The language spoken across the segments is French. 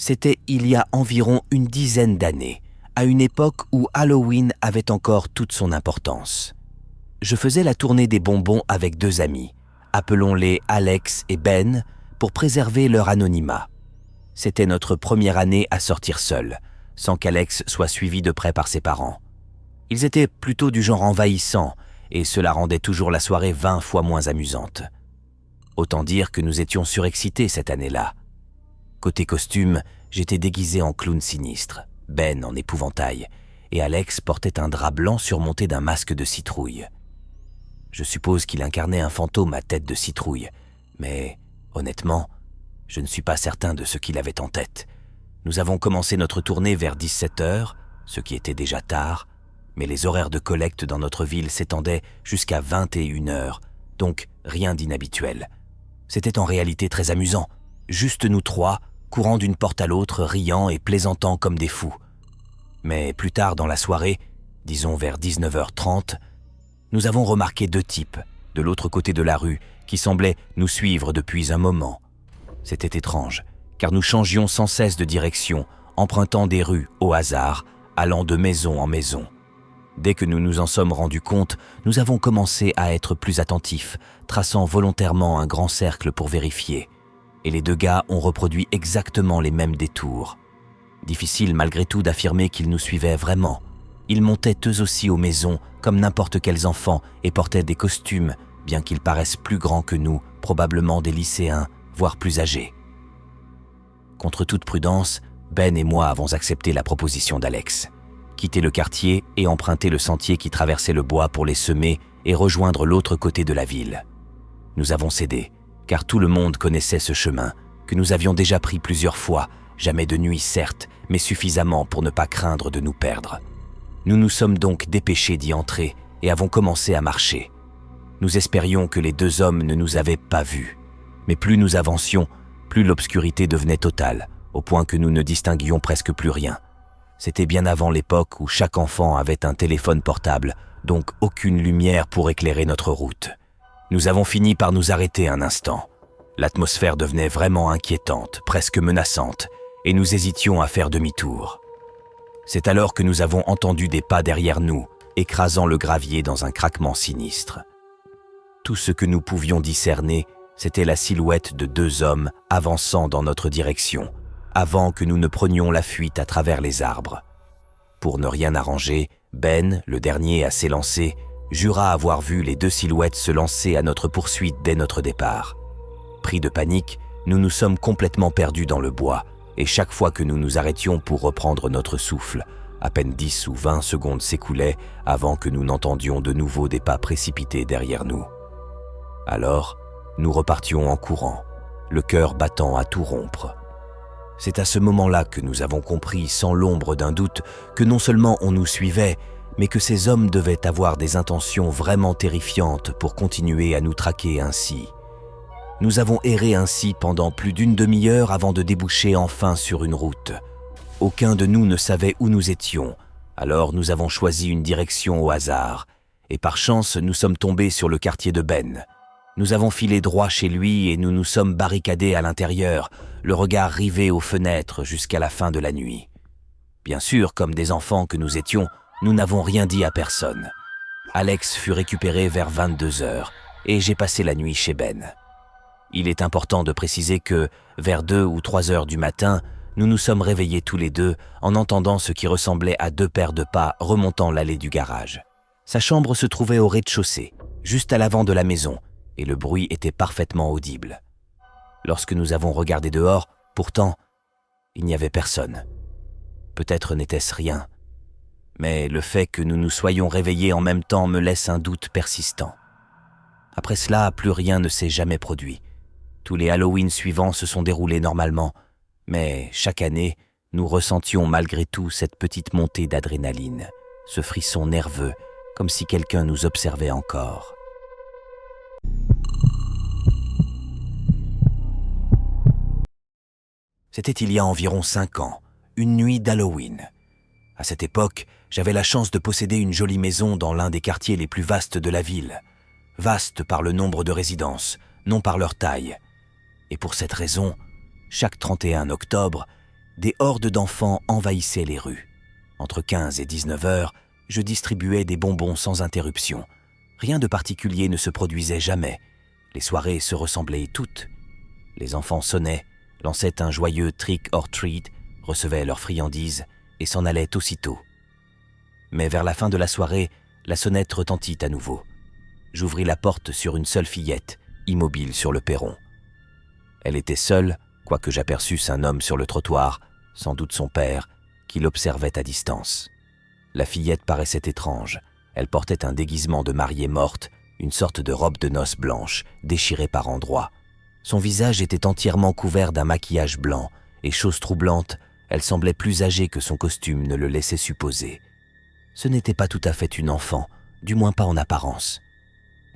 C'était il y a environ une dizaine d'années, à une époque où Halloween avait encore toute son importance. Je faisais la tournée des bonbons avec deux amis, appelons-les Alex et Ben, pour préserver leur anonymat. C'était notre première année à sortir seuls, sans qu'Alex soit suivi de près par ses parents. Ils étaient plutôt du genre envahissant, et cela rendait toujours la soirée 20 fois moins amusante. Autant dire que nous étions surexcités cette année-là. Côté costume, j'étais déguisé en clown sinistre, Ben en épouvantail, et Alex portait un drap blanc surmonté d'un masque de citrouille. Je suppose qu'il incarnait un fantôme à tête de citrouille, mais honnêtement, je ne suis pas certain de ce qu'il avait en tête. Nous avons commencé notre tournée vers 17h, ce qui était déjà tard, mais les horaires de collecte dans notre ville s'étendaient jusqu'à 21h, donc rien d'inhabituel. C'était en réalité très amusant, juste nous trois, courant d'une porte à l'autre, riant et plaisantant comme des fous. Mais plus tard dans la soirée, disons vers 19h30, nous avons remarqué deux types, de l'autre côté de la rue, qui semblaient nous suivre depuis un moment. C'était étrange, car nous changions sans cesse de direction, empruntant des rues au hasard, allant de maison en maison. Dès que nous nous en sommes rendus compte, nous avons commencé à être plus attentifs, traçant volontairement un grand cercle pour vérifier. Et les deux gars ont reproduit exactement les mêmes détours. Difficile malgré tout d'affirmer qu'ils nous suivaient vraiment. Ils montaient eux aussi aux maisons comme n'importe quels enfants et portaient des costumes, bien qu'ils paraissent plus grands que nous, probablement des lycéens, voire plus âgés. Contre toute prudence, Ben et moi avons accepté la proposition d'Alex. Quitter le quartier et emprunter le sentier qui traversait le bois pour les semer et rejoindre l'autre côté de la ville. Nous avons cédé, car tout le monde connaissait ce chemin, que nous avions déjà pris plusieurs fois, jamais de nuit certes, mais suffisamment pour ne pas craindre de nous perdre. Nous nous sommes donc dépêchés d'y entrer et avons commencé à marcher. Nous espérions que les deux hommes ne nous avaient pas vus, mais plus nous avancions, plus l'obscurité devenait totale, au point que nous ne distinguions presque plus rien. C'était bien avant l'époque où chaque enfant avait un téléphone portable, donc aucune lumière pour éclairer notre route. Nous avons fini par nous arrêter un instant. L'atmosphère devenait vraiment inquiétante, presque menaçante, et nous hésitions à faire demi-tour. C'est alors que nous avons entendu des pas derrière nous, écrasant le gravier dans un craquement sinistre. Tout ce que nous pouvions discerner, c'était la silhouette de deux hommes avançant dans notre direction, avant que nous ne prenions la fuite à travers les arbres. Pour ne rien arranger, Ben, le dernier à s'élancer, jura avoir vu les deux silhouettes se lancer à notre poursuite dès notre départ. Pris de panique, nous nous sommes complètement perdus dans le bois, et chaque fois que nous nous arrêtions pour reprendre notre souffle, à peine 10 ou 20 secondes s'écoulaient avant que nous n'entendions de nouveau des pas précipités derrière nous. Alors, nous repartions en courant, le cœur battant à tout rompre. C'est à ce moment-là que nous avons compris sans l'ombre d'un doute que non seulement on nous suivait, mais que ces hommes devaient avoir des intentions vraiment terrifiantes pour continuer à nous traquer ainsi. Nous avons erré ainsi pendant plus d'une demi-heure avant de déboucher enfin sur une route. Aucun de nous ne savait où nous étions, alors nous avons choisi une direction au hasard, et par chance nous sommes tombés sur le quartier de Ben. Nous avons filé droit chez lui et nous nous sommes barricadés à l'intérieur, le regard rivé aux fenêtres jusqu'à la fin de la nuit. Bien sûr, comme des enfants que nous étions, nous n'avons rien dit à personne. Alex fut récupéré vers 22h et j'ai passé la nuit chez Ben. Il est important de préciser que, vers 2 ou 3 heures du matin, nous nous sommes réveillés tous les deux en entendant ce qui ressemblait à 2 paires de pas remontant l'allée du garage. Sa chambre se trouvait au rez-de-chaussée, juste à l'avant de la maison, et le bruit était parfaitement audible. Lorsque nous avons regardé dehors, pourtant, il n'y avait personne. Peut-être n'était-ce rien, mais le fait que nous nous soyons réveillés en même temps me laisse un doute persistant. Après cela, plus rien ne s'est jamais produit. Tous les Halloween suivants se sont déroulés normalement, mais chaque année, nous ressentions malgré tout cette petite montée d'adrénaline, ce frisson nerveux, comme si quelqu'un nous observait encore. C'était il y a environ 5 ans, une nuit d'Halloween. À cette époque, j'avais la chance de posséder une jolie maison dans l'un des quartiers les plus vastes de la ville. Vaste par le nombre de résidences, non par leur taille. Et pour cette raison, chaque 31 octobre, des hordes d'enfants envahissaient les rues. Entre 15 et 19 heures, je distribuais des bonbons sans interruption. Rien de particulier ne se produisait jamais. Les soirées se ressemblaient toutes. Les enfants sonnaient, lançaient un joyeux trick or treat, recevaient leurs friandises et s'en allaient aussitôt. Mais vers la fin de la soirée, la sonnette retentit à nouveau. J'ouvris la porte sur une seule fillette, immobile sur le perron. Elle était seule, quoique j'aperçusse un homme sur le trottoir, sans doute son père, qui l'observait à distance. La fillette paraissait étrange. Elle portait un déguisement de mariée morte, une sorte de robe de noces blanche, déchirée par endroits. Son visage était entièrement couvert d'un maquillage blanc, et chose troublante, elle semblait plus âgée que son costume ne le laissait supposer. Ce n'était pas tout à fait une enfant, du moins pas en apparence.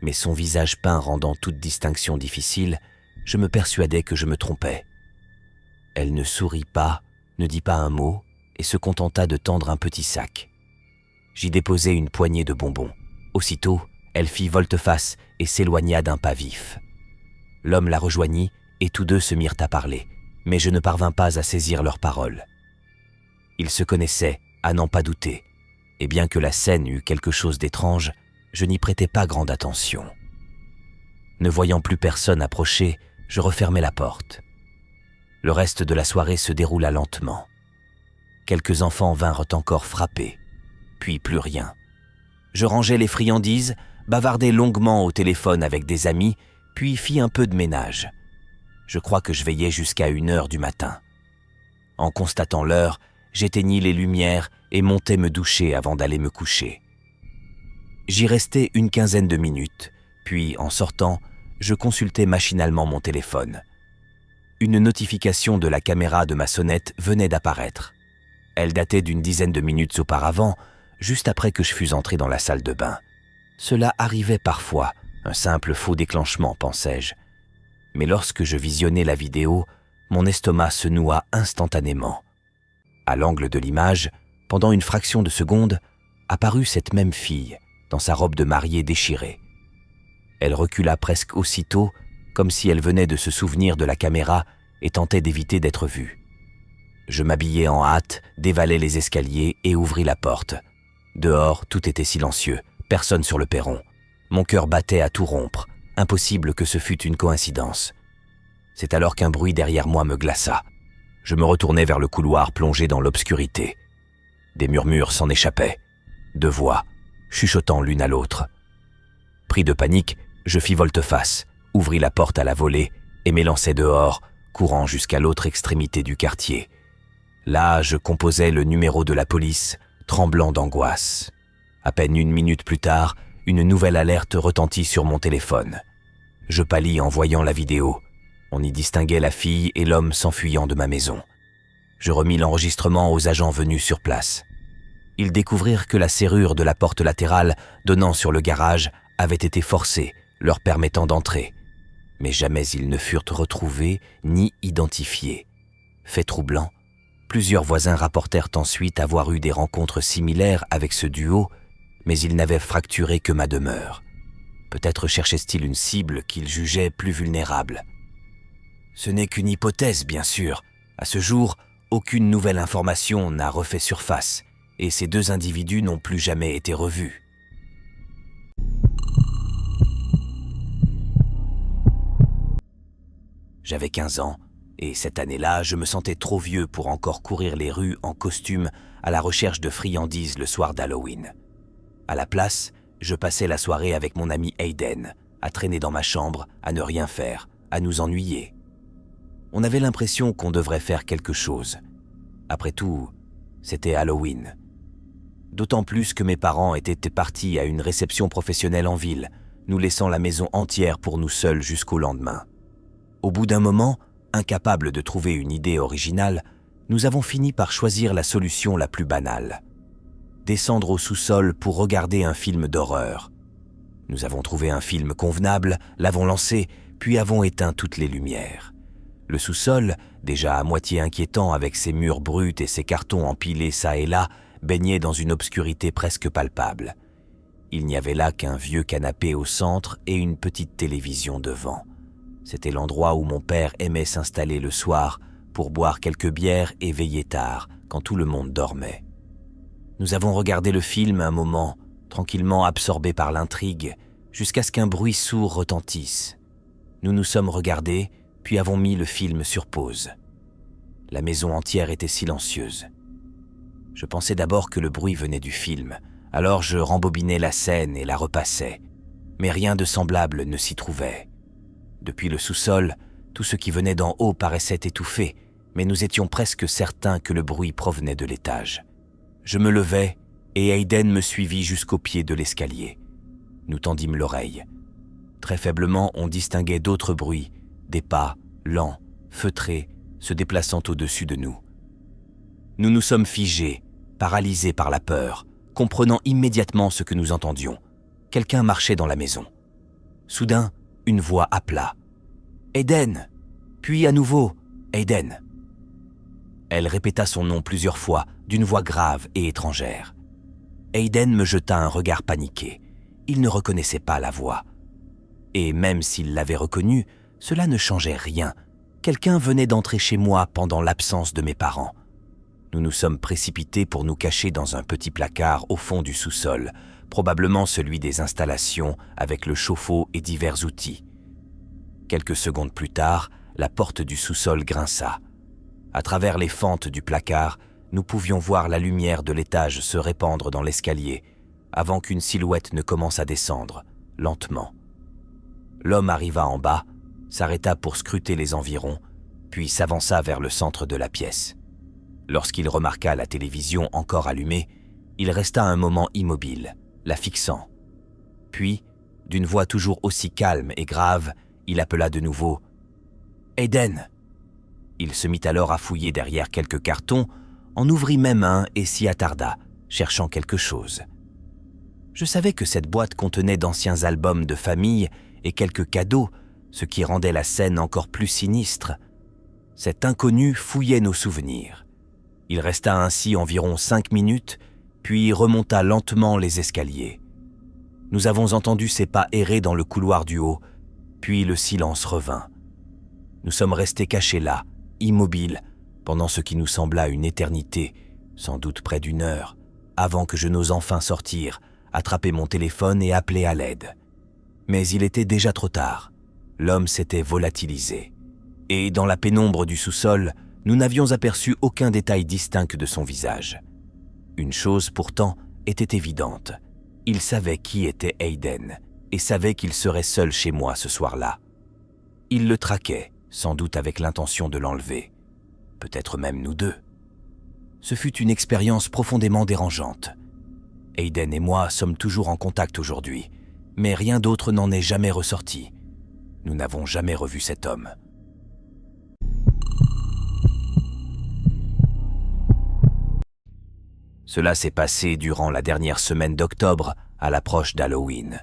Mais son visage peint rendant toute distinction difficile, je me persuadais que je me trompais. Elle ne sourit pas, ne dit pas un mot, et se contenta de tendre un petit sac. J'y déposai une poignée de bonbons. Aussitôt, elle fit volte-face et s'éloigna d'un pas vif. L'homme la rejoignit et tous deux se mirent à parler, mais je ne parvins pas à saisir leurs paroles. Ils se connaissaient, à n'en pas douter, et bien que la scène eût quelque chose d'étrange, je n'y prêtais pas grande attention. Ne voyant plus personne approcher, je refermai la porte. Le reste de la soirée se déroula lentement. Quelques enfants vinrent encore frapper, puis plus rien. Je rangeai les friandises, bavardai longuement au téléphone avec des amis, puis fis un peu de ménage. Je crois que je veillais jusqu'à 1 heure du matin. En constatant l'heure, j'éteignis les lumières et montai me doucher avant d'aller me coucher. J'y restai une quinzaine de minutes, puis, en sortant, je consultai machinalement mon téléphone. Une notification de la caméra de ma sonnette venait d'apparaître. Elle datait d'une dizaine de minutes auparavant, juste après que je fus entré dans la salle de bain. Cela arrivait parfois, un simple faux déclenchement, pensais-je. Mais lorsque je visionnai la vidéo, mon estomac se noua instantanément. À l'angle de l'image, pendant une fraction de seconde, apparut cette même fille, dans sa robe de mariée déchirée. Elle recula presque aussitôt, comme si elle venait de se souvenir de la caméra et tentait d'éviter d'être vue. Je m'habillai en hâte, dévalai les escaliers et ouvris la porte. Dehors, tout était silencieux, personne sur le perron. Mon cœur battait à tout rompre, impossible que ce fût une coïncidence. C'est alors qu'un bruit derrière moi me glaça. Je me retournai vers le couloir plongé dans l'obscurité. Des murmures s'en échappaient, 2 voix, chuchotant l'une à l'autre. Pris de panique, je fis volte-face, ouvris la porte à la volée et m'élançai dehors, courant jusqu'à l'autre extrémité du quartier. Là, je composais le numéro de la police, tremblant d'angoisse. À peine 1 minute plus tard, une nouvelle alerte retentit sur mon téléphone. Je pâlis en voyant la vidéo. On y distinguait la fille et l'homme s'enfuyant de ma maison. Je remis l'enregistrement aux agents venus sur place. Ils découvrirent que la serrure de la porte latérale donnant sur le garage avait été forcée, leur permettant d'entrer. Mais jamais ils ne furent retrouvés ni identifiés. Fait troublant, plusieurs voisins rapportèrent ensuite avoir eu des rencontres similaires avec ce duo, mais ils n'avaient fracturé que ma demeure. Peut-être cherchaient-ils une cible qu'ils jugeaient plus vulnérable. Ce n'est qu'une hypothèse, bien sûr. À ce jour, aucune nouvelle information n'a refait surface, et ces 2 individus n'ont plus jamais été revus. J'avais 15 ans, et cette année-là, je me sentais trop vieux pour encore courir les rues en costume à la recherche de friandises le soir d'Halloween. À la place, je passais la soirée avec mon ami Hayden, à traîner dans ma chambre, à ne rien faire, à nous ennuyer. On avait l'impression qu'on devrait faire quelque chose. Après tout, c'était Halloween. D'autant plus que mes parents étaient partis à une réception professionnelle en ville, nous laissant la maison entière pour nous seuls jusqu'au lendemain. Au bout d'un moment, incapables de trouver une idée originale, nous avons fini par choisir la solution la plus banale. Descendre au sous-sol pour regarder un film d'horreur. Nous avons trouvé un film convenable, l'avons lancé, puis avons éteint toutes les lumières. Le sous-sol, déjà à moitié inquiétant avec ses murs bruts et ses cartons empilés çà et là, baignait dans une obscurité presque palpable. Il n'y avait là qu'un vieux canapé au centre et une petite télévision devant. C'était l'endroit où mon père aimait s'installer le soir pour boire quelques bières et veiller tard, quand tout le monde dormait. Nous avons regardé le film un moment, tranquillement absorbés par l'intrigue, jusqu'à ce qu'un bruit sourd retentisse. Nous nous sommes regardés, puis avons mis le film sur pause. La maison entière était silencieuse. Je pensais d'abord que le bruit venait du film, alors je rembobinais la scène et la repassais, mais rien de semblable ne s'y trouvait. Depuis le sous-sol, tout ce qui venait d'en haut paraissait étouffé, mais nous étions presque certains que le bruit provenait de l'étage. Je me levai et Hayden me suivit jusqu'au pied de l'escalier. Nous tendîmes l'oreille. Très faiblement, on distinguait d'autres bruits, des pas, lents, feutrés, se déplaçant au-dessus de nous. Nous nous sommes figés, paralysés par la peur, comprenant immédiatement ce que nous entendions. Quelqu'un marchait dans la maison. Soudain, une voix appela. « Hayden !» Puis à nouveau « Hayden !» Elle répéta son nom plusieurs fois, d'une voix grave et étrangère. Hayden me jeta un regard paniqué. Il ne reconnaissait pas la voix. Et même s'il l'avait reconnue, cela ne changeait rien. Quelqu'un venait d'entrer chez moi pendant l'absence de mes parents. Nous nous sommes précipités pour nous cacher dans un petit placard au fond du sous-sol, probablement celui des installations avec le chauffe-eau et divers outils. Quelques secondes plus tard, la porte du sous-sol grinça. À travers les fentes du placard, nous pouvions voir la lumière de l'étage se répandre dans l'escalier, avant qu'une silhouette ne commence à descendre, lentement. L'homme arriva en bas, s'arrêta pour scruter les environs, puis s'avança vers le centre de la pièce. Lorsqu'il remarqua la télévision encore allumée, il resta un moment immobile, la fixant. Puis, d'une voix toujours aussi calme et grave, il appela de nouveau « Hayden !» Il se mit alors à fouiller derrière quelques cartons, en ouvrit même un et s'y attarda, cherchant quelque chose. Je savais que cette boîte contenait d'anciens albums de famille et quelques cadeaux, ce qui rendait la scène encore plus sinistre. Cet inconnu fouillait nos souvenirs. Il resta ainsi environ 5 minutes, puis remonta lentement les escaliers. Nous avons entendu ses pas errer dans le couloir du haut, puis le silence revint. Nous sommes restés cachés là, immobiles, pendant ce qui nous sembla une éternité, sans doute près d'1 heure, avant que je n'ose enfin sortir, attraper mon téléphone et appeler à l'aide. Mais il était déjà trop tard. L'homme s'était volatilisé. Et dans la pénombre du sous-sol, nous n'avions aperçu aucun détail distinct de son visage. Une chose, pourtant, était évidente. Il savait qui était Hayden et savait qu'il serait seul chez moi ce soir-là. Il le traquait, sans doute avec l'intention de l'enlever. Peut-être même nous deux. Ce fut une expérience profondément dérangeante. Hayden et moi sommes toujours en contact aujourd'hui, mais rien d'autre n'en est jamais ressorti. Nous n'avons jamais revu cet homme. Cela s'est passé durant la dernière semaine d'octobre, à l'approche d'Halloween.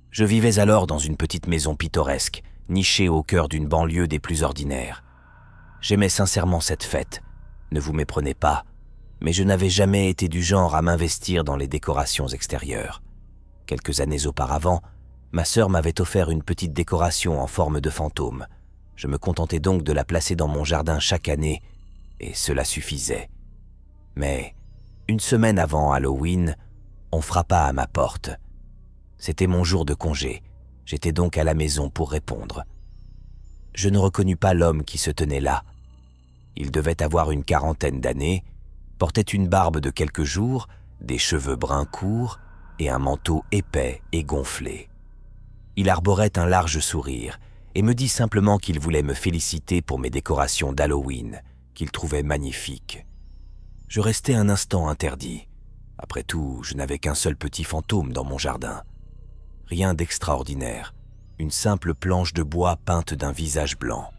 Je vivais alors dans une petite maison pittoresque, nichée au cœur d'une banlieue des plus ordinaires. J'aimais sincèrement cette fête, ne vous méprenez pas, mais je n'avais jamais été du genre à m'investir dans les décorations extérieures. Quelques années auparavant, ma sœur m'avait offert une petite décoration en forme de fantôme. Je me contentais donc de la placer dans mon jardin chaque année, et cela suffisait. Mais 1 semaine avant Halloween, on frappa à ma porte. C'était mon jour de congé, j'étais donc à la maison pour répondre. Je ne reconnus pas l'homme qui se tenait là. Il devait avoir une 40aine d'années, portait une barbe de quelques jours, des cheveux bruns courts et un manteau épais et gonflé. Il arborait un large sourire et me dit simplement qu'il voulait me féliciter pour mes décorations d'Halloween, qu'il trouvait magnifiques. Je restai un instant interdit. Après tout, je n'avais qu'un seul petit fantôme dans mon jardin. Rien d'extraordinaire, une simple planche de bois peinte d'un visage blanc.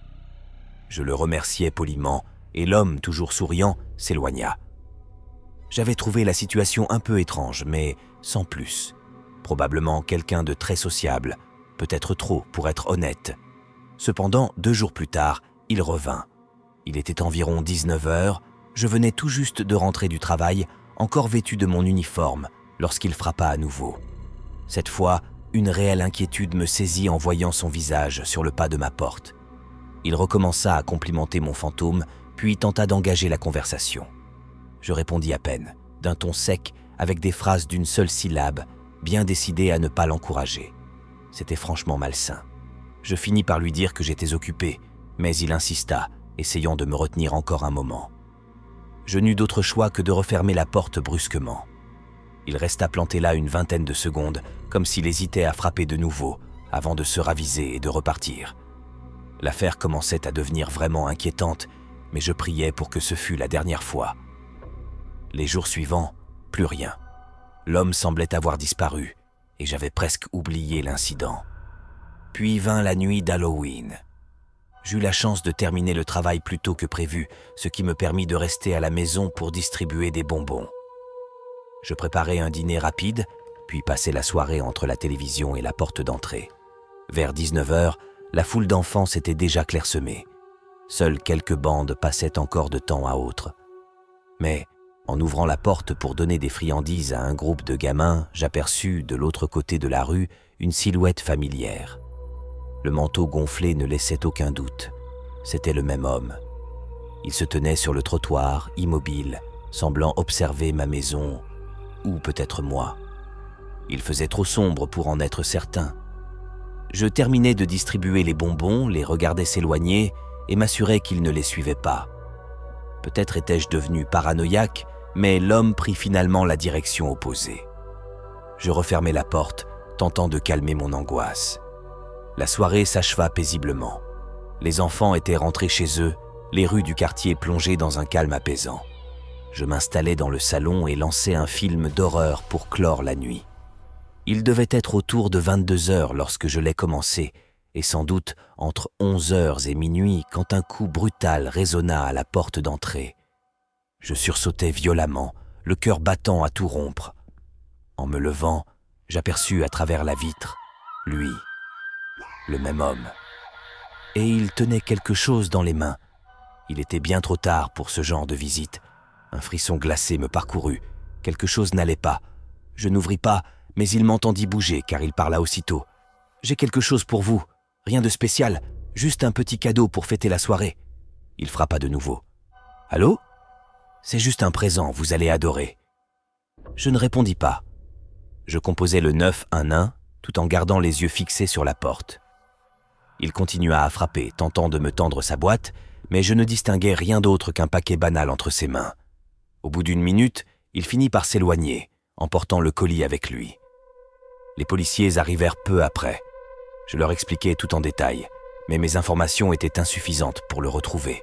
Je le remerciai poliment et l'homme, toujours souriant, s'éloigna. J'avais trouvé la situation un peu étrange, mais sans plus. Probablement quelqu'un de très sociable, peut-être trop pour être honnête. Cependant, 2 jours plus tard, il revint. Il était environ 19 heures, je venais tout juste de rentrer du travail, encore vêtu de mon uniforme, lorsqu'il frappa à nouveau. Cette fois, une réelle inquiétude me saisit en voyant son visage sur le pas de ma porte. Il recommença à complimenter mon fantôme, puis tenta d'engager la conversation. Je répondis à peine, d'un ton sec, avec des phrases d'une seule syllabe, bien décidé à ne pas l'encourager. C'était franchement malsain. Je finis par lui dire que j'étais occupé, mais il insista, essayant de me retenir encore un moment. Je n'eus d'autre choix que de refermer la porte brusquement. Il resta planté là une vingtaine de secondes, comme s'il hésitait à frapper de nouveau, avant de se raviser et de repartir. L'affaire commençait à devenir vraiment inquiétante, mais je priais pour que ce fût la dernière fois. Les jours suivants, plus rien. L'homme semblait avoir disparu, et j'avais presque oublié l'incident. Puis vint la nuit d'Halloween. J'eus la chance de terminer le travail plus tôt que prévu, ce qui me permit de rester à la maison pour distribuer des bonbons. Je préparai un dîner rapide, puis passai la soirée entre la télévision et la porte d'entrée. Vers 19h, la foule d'enfants s'était déjà clairsemée. Seules quelques bandes passaient encore de temps à autre. Mais, en ouvrant la porte pour donner des friandises à un groupe de gamins, j'aperçus, de l'autre côté de la rue, une silhouette familière. Le manteau gonflé ne laissait aucun doute. C'était le même homme. Il se tenait sur le trottoir, immobile, semblant observer ma maison, ou peut-être moi. Il faisait trop sombre pour en être certain. Je terminais de distribuer les bonbons, les regardais s'éloigner et m'assurais qu'il ne les suivait pas. Peut-être étais-je devenu paranoïaque, mais l'homme prit finalement la direction opposée. Je refermai la porte, tentant de calmer mon angoisse. La soirée s'acheva paisiblement. Les enfants étaient rentrés chez eux, les rues du quartier plongées dans un calme apaisant. Je m'installai dans le salon et lançai un film d'horreur pour clore la nuit. Il devait être autour de 22h lorsque je l'ai commencé, et sans doute entre 11h et minuit quand un coup brutal résonna à la porte d'entrée. Je sursautai violemment, le cœur battant à tout rompre. En me levant, j'aperçus à travers la vitre, lui, le même homme. Et il tenait quelque chose dans les mains. Il était bien trop tard pour ce genre de visite. Un frisson glacé me parcourut. Quelque chose n'allait pas. Je n'ouvris pas, mais il m'entendit bouger car il parla aussitôt. « J'ai quelque chose pour vous. Rien de spécial, juste un petit cadeau pour fêter la soirée. » Il frappa de nouveau. « Allô ? C'est juste un présent, vous allez adorer. » Je ne répondis pas. Je composais le 911 tout en gardant les yeux fixés sur la porte. Il continua à frapper, tentant de me tendre sa boîte, mais je ne distinguais rien d'autre qu'un paquet banal entre ses mains. Au bout d'une minute, il finit par s'éloigner, emportant le colis avec lui. Les policiers arrivèrent peu après. Je leur expliquai tout en détail, mais mes informations étaient insuffisantes pour le retrouver.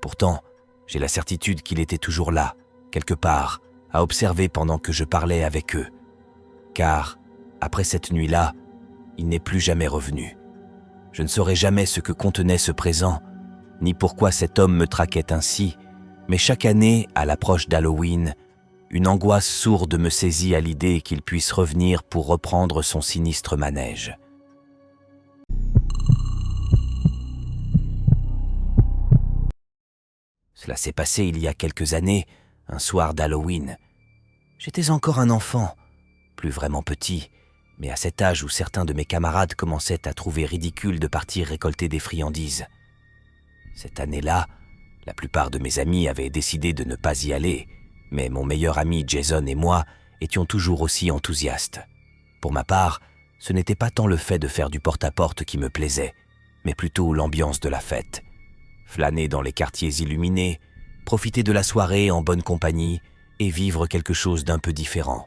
Pourtant, j'ai la certitude qu'il était toujours là, quelque part, à observer pendant que je parlais avec eux. Car, après cette nuit-là, il n'est plus jamais revenu. Je ne saurais jamais ce que contenait ce présent, ni pourquoi cet homme me traquait ainsi, mais chaque année, à l'approche d'Halloween, une angoisse sourde me saisit à l'idée qu'il puisse revenir pour reprendre son sinistre manège. Cela s'est passé il y a quelques années, un soir d'Halloween. J'étais encore un enfant, plus vraiment petit, mais à cet âge où certains de mes camarades commençaient à trouver ridicule de partir récolter des friandises. Cette année-là, la plupart de mes amis avaient décidé de ne pas y aller, mais mon meilleur ami Jason et moi étions toujours aussi enthousiastes. Pour ma part, ce n'était pas tant le fait de faire du porte-à-porte qui me plaisait, mais plutôt l'ambiance de la fête. Flâner dans les quartiers illuminés, profiter de la soirée en bonne compagnie et vivre quelque chose d'un peu différent.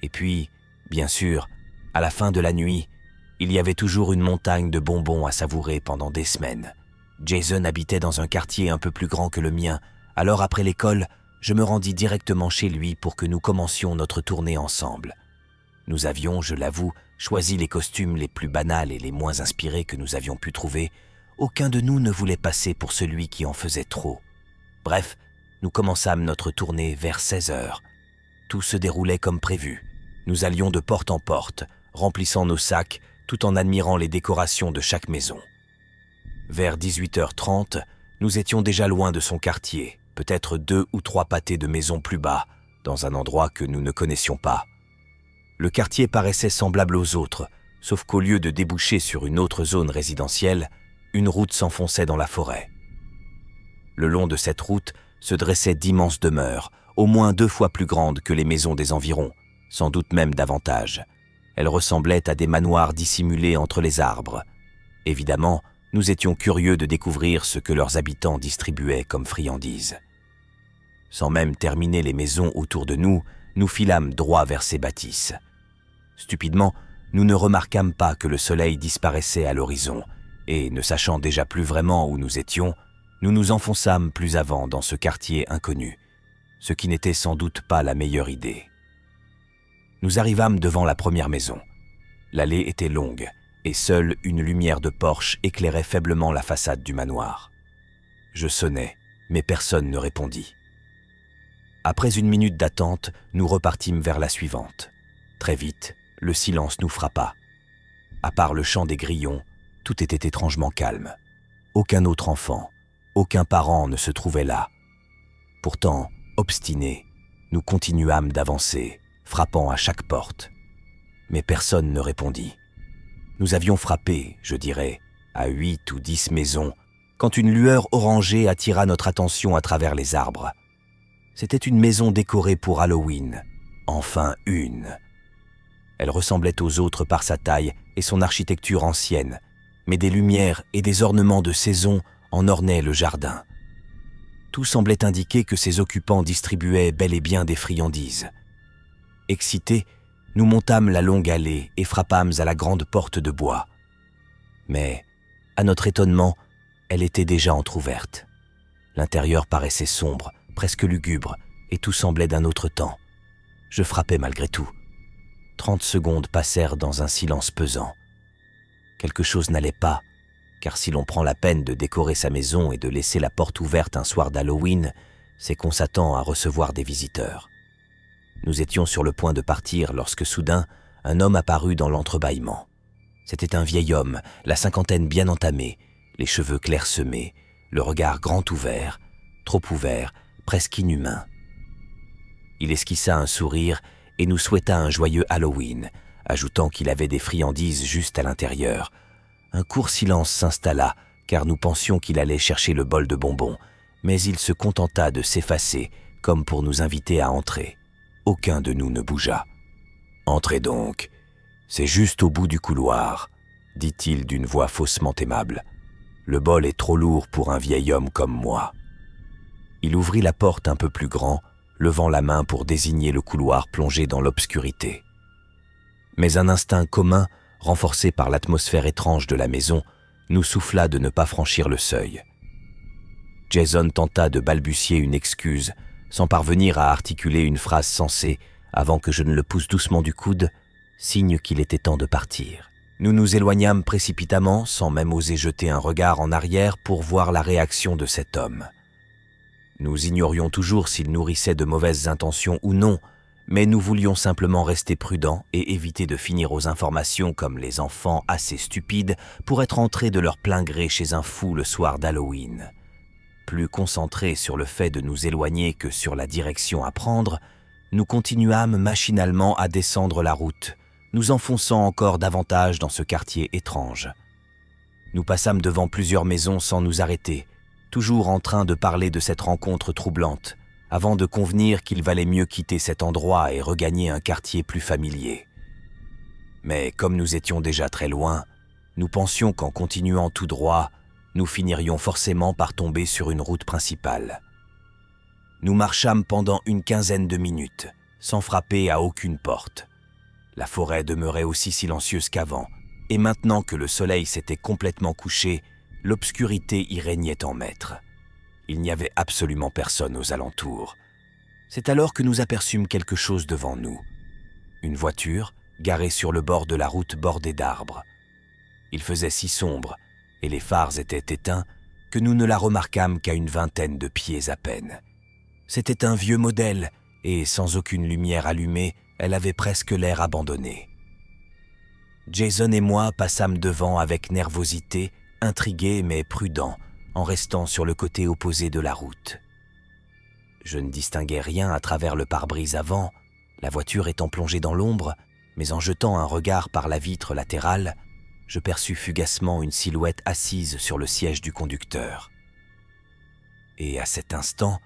Et puis, bien sûr, à la fin de la nuit, il y avait toujours une montagne de bonbons à savourer pendant des semaines. Jason habitait dans un quartier un peu plus grand que le mien, alors après l'école, je me rendis directement chez lui pour que nous commencions notre tournée ensemble. Nous avions, je l'avoue, choisi les costumes les plus banals et les moins inspirés que nous avions pu trouver. Aucun de nous ne voulait passer pour celui qui en faisait trop. Bref, nous commençâmes notre tournée vers 16h. Tout se déroulait comme prévu. Nous allions de porte en porte, remplissant nos sacs, tout en admirant les décorations de chaque maison. Vers 18h30, nous étions déjà loin de son quartier, peut-être 2 ou 3 pâtés de maisons plus bas, dans un endroit que nous ne connaissions pas. Le quartier paraissait semblable aux autres, sauf qu'au lieu de déboucher sur une autre zone résidentielle, une route s'enfonçait dans la forêt. Le long de cette route se dressaient d'immenses demeures, au moins 2 fois plus grandes que les maisons des environs, sans doute même davantage. Elles ressemblaient à des manoirs dissimulés entre les arbres. Évidemment, nous étions curieux de découvrir ce que leurs habitants distribuaient comme friandises. Sans même terminer les maisons autour de nous, nous filâmes droit vers ces bâtisses. Stupidement, nous ne remarquâmes pas que le soleil disparaissait à l'horizon, et, ne sachant déjà plus vraiment où nous étions, nous nous enfonçâmes plus avant dans ce quartier inconnu, ce qui n'était sans doute pas la meilleure idée. Nous arrivâmes devant la première maison. L'allée était longue, et seule une lumière de porche éclairait faiblement la façade du manoir. Je sonnai, mais personne ne répondit. Après une minute d'attente, nous repartîmes vers la suivante. Très vite, le silence nous frappa. À part le chant des grillons, tout était étrangement calme. Aucun autre enfant, aucun parent ne se trouvait là. Pourtant, obstinés, nous continuâmes d'avancer, frappant à chaque porte. Mais personne ne répondit. Nous avions frappé, je dirais, à 8 ou 10 maisons, quand une lueur orangée attira notre attention à travers les arbres. C'était une maison décorée pour Halloween. Enfin une. Elle ressemblait aux autres par sa taille et son architecture ancienne, mais des lumières et des ornements de saison en ornaient le jardin. Tout semblait indiquer que ses occupants distribuaient bel et bien des friandises. Excités, nous montâmes la longue allée et frappâmes à la grande porte de bois. Mais, à notre étonnement, elle était déjà entr'ouverte. L'intérieur paraissait sombre, presque lugubre, et tout semblait d'un autre temps. Je frappai malgré tout. 30 secondes passèrent dans un silence pesant. Quelque chose n'allait pas, car si l'on prend la peine de décorer sa maison et de laisser la porte ouverte un soir d'Halloween, c'est qu'on s'attend à recevoir des visiteurs. Nous étions sur le point de partir lorsque soudain, un homme apparut dans l'entrebâillement. C'était un vieil homme, la cinquantaine bien entamée, les cheveux clairsemés, le regard grand ouvert, trop ouvert, presque inhumain. Il esquissa un sourire et nous souhaita un joyeux Halloween, ajoutant qu'il avait des friandises juste à l'intérieur. Un court silence s'installa, car nous pensions qu'il allait chercher le bol de bonbons, mais il se contenta de s'effacer, comme pour nous inviter à entrer. Aucun de nous ne bougea. « Entrez donc, c'est juste au bout du couloir », dit-il d'une voix faussement aimable. « Le bol est trop lourd pour un vieil homme comme moi. » Il ouvrit la porte un peu plus grand, levant la main pour désigner le couloir plongé dans l'obscurité. Mais un instinct commun, renforcé par l'atmosphère étrange de la maison, nous souffla de ne pas franchir le seuil. Jason tenta de balbutier une excuse, sans parvenir à articuler une phrase sensée avant que je ne le pousse doucement du coude, signe qu'il était temps de partir. Nous nous éloignâmes précipitamment, sans même oser jeter un regard en arrière pour voir la réaction de cet homme. Nous ignorions toujours s'il nourrissait de mauvaises intentions ou non, mais nous voulions simplement rester prudents et éviter de finir aux informations comme les enfants assez stupides pour être entrés de leur plein gré chez un fou le soir d'Halloween. Plus concentrés sur le fait de nous éloigner que sur la direction à prendre, nous continuâmes machinalement à descendre la route, nous enfonçant encore davantage dans ce quartier étrange. Nous passâmes devant plusieurs maisons sans nous arrêter, toujours en train de parler de cette rencontre troublante, avant de convenir qu'il valait mieux quitter cet endroit et regagner un quartier plus familier. Mais comme nous étions déjà très loin, nous pensions qu'en continuant tout droit, nous finirions forcément par tomber sur une route principale. Nous marchâmes pendant une quinzaine de minutes, sans frapper à aucune porte. La forêt demeurait aussi silencieuse qu'avant, et maintenant que le soleil s'était complètement couché, l'obscurité y régnait en maître. Il n'y avait absolument personne aux alentours. C'est alors que nous aperçûmes quelque chose devant nous. Une voiture, garée sur le bord de la route bordée d'arbres. Il faisait si sombre, et les phares étaient éteints, que nous ne la remarquâmes qu'à une vingtaine de pieds à peine. C'était un vieux modèle, et sans aucune lumière allumée, elle avait presque l'air abandonnée. Jason et moi passâmes devant avec nervosité, intrigués mais prudents, en restant sur le côté opposé de la route. Je ne distinguais rien à travers le pare-brise avant, la voiture étant plongée dans l'ombre, mais en jetant un regard par la vitre latérale, je perçus fugacement une silhouette assise sur le siège du conducteur. Et à cet instant,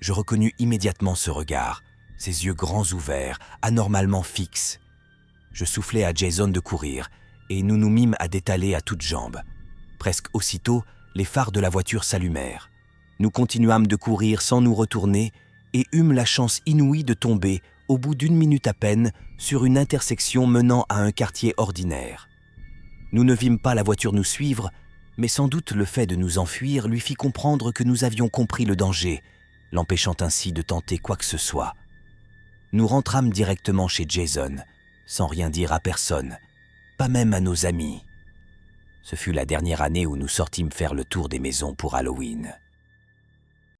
je reconnus immédiatement ce regard, ses yeux grands ouverts, anormalement fixes. Je soufflai à Jason de courir, et nous nous mîmes à détaler à toutes jambes. Presque aussitôt, les phares de la voiture s'allumèrent. Nous continuâmes de courir sans nous retourner et eûmes la chance inouïe de tomber, au bout d'1 minute à peine, sur une intersection menant à un quartier ordinaire. Nous ne vîmes pas la voiture nous suivre, mais sans doute le fait de nous enfuir lui fit comprendre que nous avions compris le danger, l'empêchant ainsi de tenter quoi que ce soit. Nous rentrâmes directement chez Jason, sans rien dire à personne, pas même à nos amis. Ce fut la dernière année où nous sortîmes faire le tour des maisons pour Halloween.